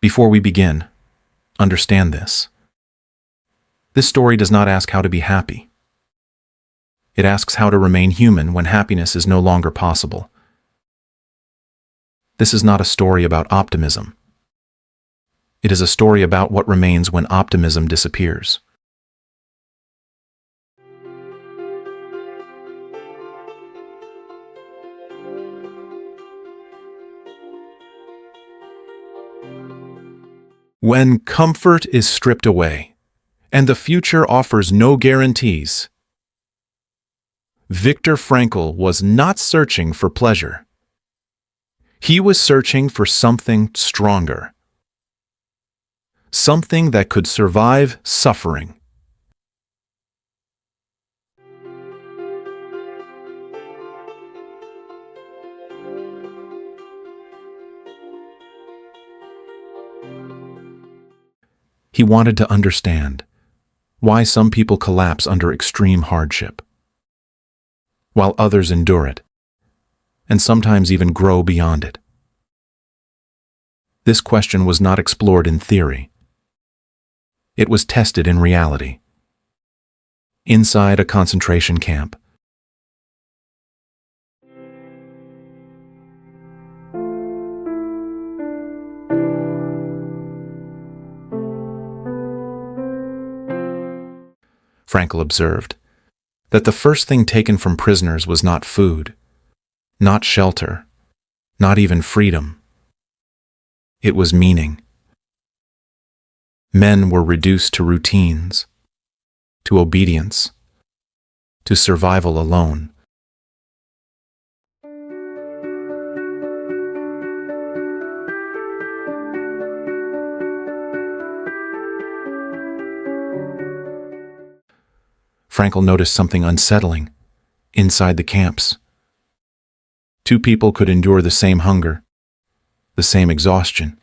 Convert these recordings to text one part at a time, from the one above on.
Before we begin, understand this. This story does not ask how to be happy. It asks how to remain human when happiness is no longer possible. This is not a story about optimism. It is a story about what remains when optimism disappears. When comfort is stripped away, and the future offers no guarantees. Viktor Frankl was not searching for pleasure. He was searching for something stronger. Something that could survive suffering. He wanted to understand why some people collapse under extreme hardship, while others endure it, and sometimes even grow beyond it. This question was not explored in theory. It was tested in reality. Inside a concentration camp. Frankl observed that the first thing taken from prisoners was not food, not shelter, not even freedom. It was meaning. Men were reduced to routines, to obedience, to survival alone. Frankl noticed something unsettling inside the camps. Two people could endure the same hunger, the same exhaustion,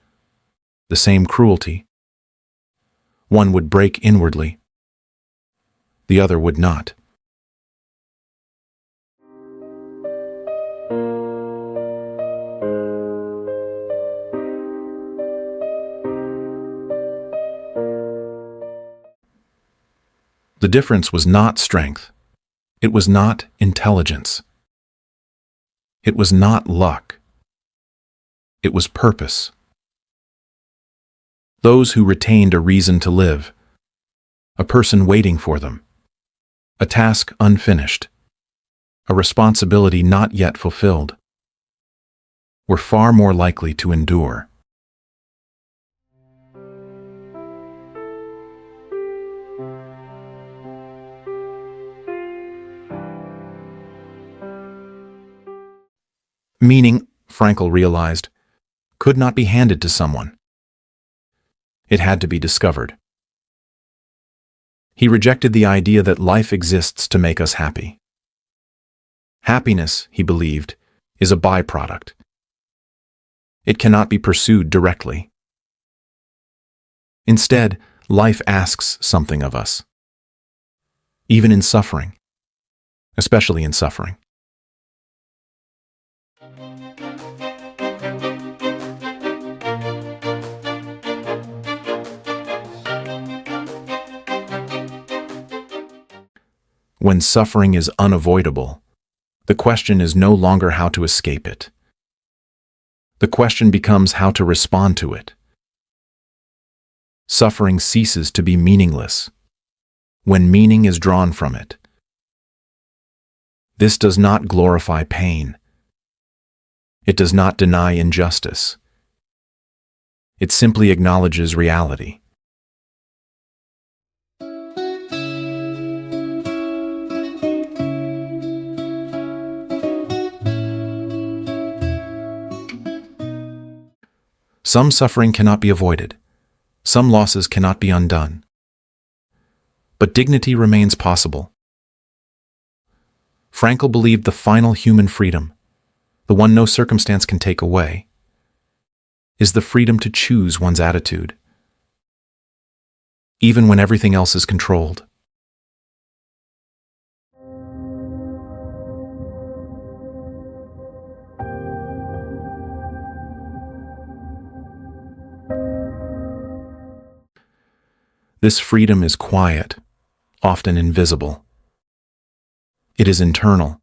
the same cruelty. One would break inwardly. The other would not. The difference was not strength. It was not intelligence. It was not luck. It was purpose. Those who retained a reason to live, a person waiting for them, a task unfinished, a responsibility not yet fulfilled, were far more likely to endure. Meaning, Frankl realized, could not be handed to someone. It had to be discovered. He rejected the idea that life exists to make us happy. Happiness, he believed, is a byproduct. It cannot be pursued directly. Instead, life asks something of us. Even in suffering, especially in suffering. When suffering is unavoidable, the question is no longer how to escape it. The question becomes how to respond to it. Suffering ceases to be meaningless when meaning is drawn from it. This does not glorify pain. It does not deny injustice. It simply acknowledges reality. Some suffering cannot be avoided. Some losses cannot be undone. But dignity remains possible. Frankl believed the final human freedom, the one no circumstance can take away, is the freedom to choose one's attitude, even when everything else is controlled. This freedom is quiet, often invisible. It is internal,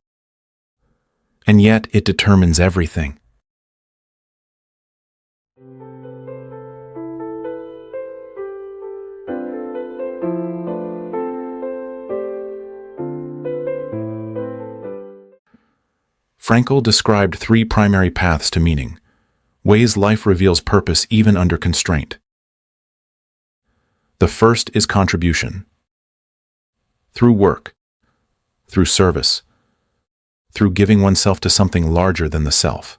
and yet it determines everything. Frankl described 3 primary paths to meaning, ways life reveals purpose even under constraint. The first is contribution. Through work, through service, through giving oneself to something larger than the self.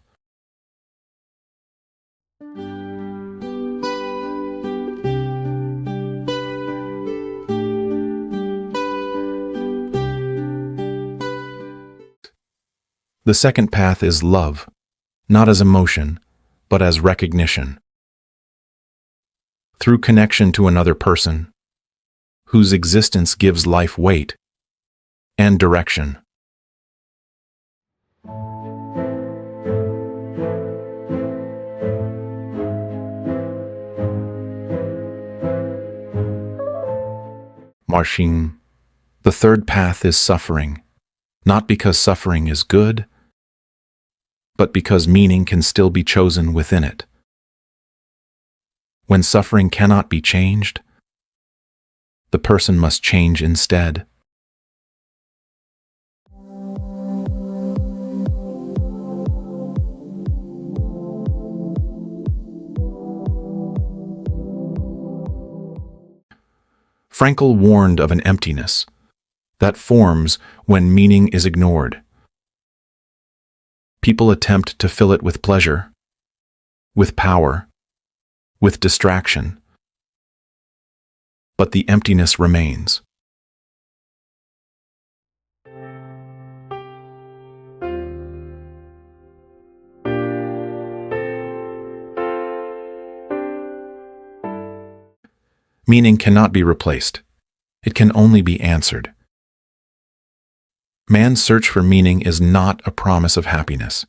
The second path is love, not as emotion, but as recognition. Through connection to another person, whose existence gives life weight and direction. Marching. The third path is suffering, not because suffering is good, but because meaning can still be chosen within it. When suffering cannot be changed, the person must change instead. Frankl warned of an emptiness that forms when meaning is ignored. People attempt to fill it with pleasure, with power, with distraction, but the emptiness remains. Meaning cannot be replaced. It can only be answered. Man's search for meaning is not a promise of happiness.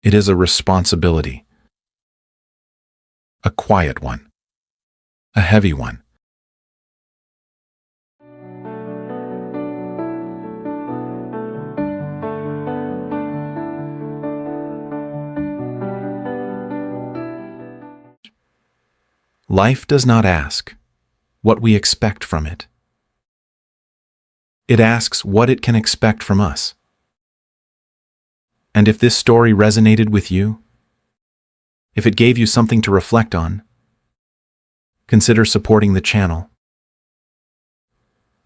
It is a responsibility. A quiet one. A heavy one. Life does not ask what we expect from it. It asks what it can expect from us. And if this story resonated with you, if it gave you something to reflect on, consider supporting the channel.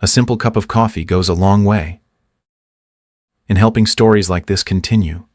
A simple cup of coffee goes a long way in helping stories like this continue.